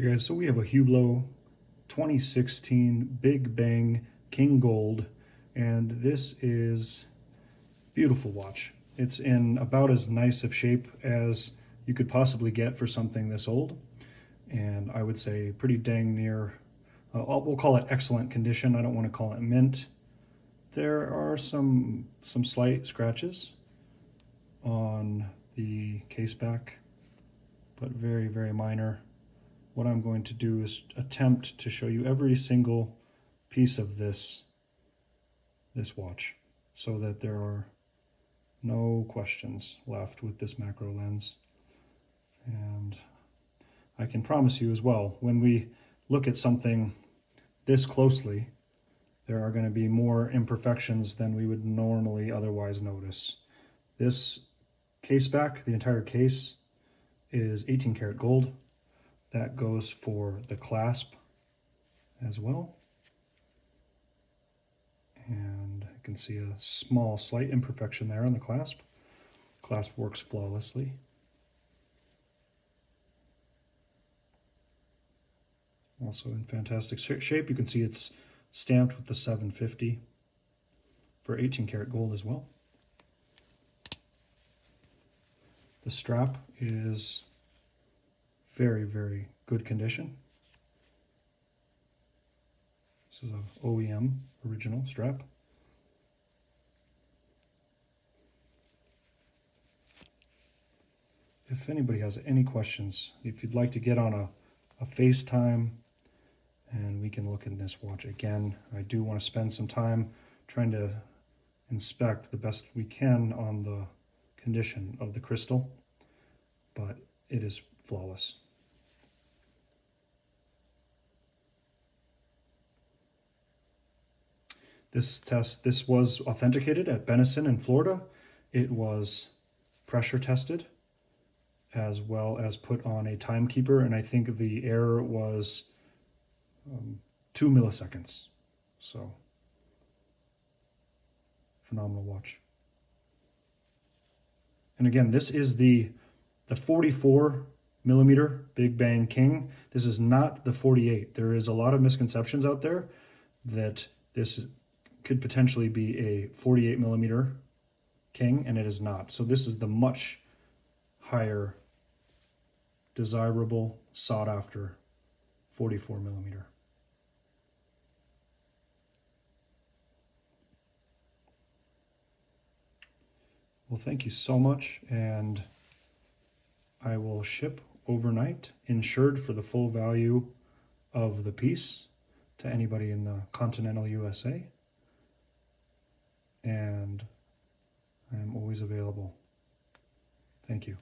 Okay guys, so we have a Hublot 2016 Big Bang King Gold, and this is a beautiful watch. It's in about as nice of shape as you could possibly get for something this old, and I would say pretty dang near, we'll call it excellent condition. I don't want to call it mint. There are some slight scratches on the case back, but very, very minor. What I'm going to do is attempt to show you every single piece of this watch so that there are no questions left with this macro lens. And I can promise you as well, when we look at something this closely, there are going to be more imperfections than we would normally otherwise notice. This case back, the entire case, is 18 karat gold. That goes for the clasp as well. And you can see a small, slight imperfection there on the clasp. Clasp works flawlessly. Also in fantastic shape. You can see it's stamped with the 750 for 18 karat gold as well. The strap is very, very good condition. This is an OEM original strap. If anybody has any questions, if you'd like to get on a FaceTime and we can look in this watch again, I do want to spend some time trying to inspect the best we can on the condition of the crystal, but it is flawless. This was authenticated at Benison in Florida. It was pressure tested as well as put on a timekeeper, and I think the error was 2 milliseconds. So, phenomenal watch. And again, this is the 44 millimeter Big Bang King. This is not the 48. There is a lot of misconceptions out there that this could potentially be a 48 millimeter King, and it is not. So this is the much higher, desirable, sought after 44 millimeter. Well, thank you so much, and I will ship overnight, insured for the full value of the piece to anybody in the continental USA. And I'm always available. Thank you.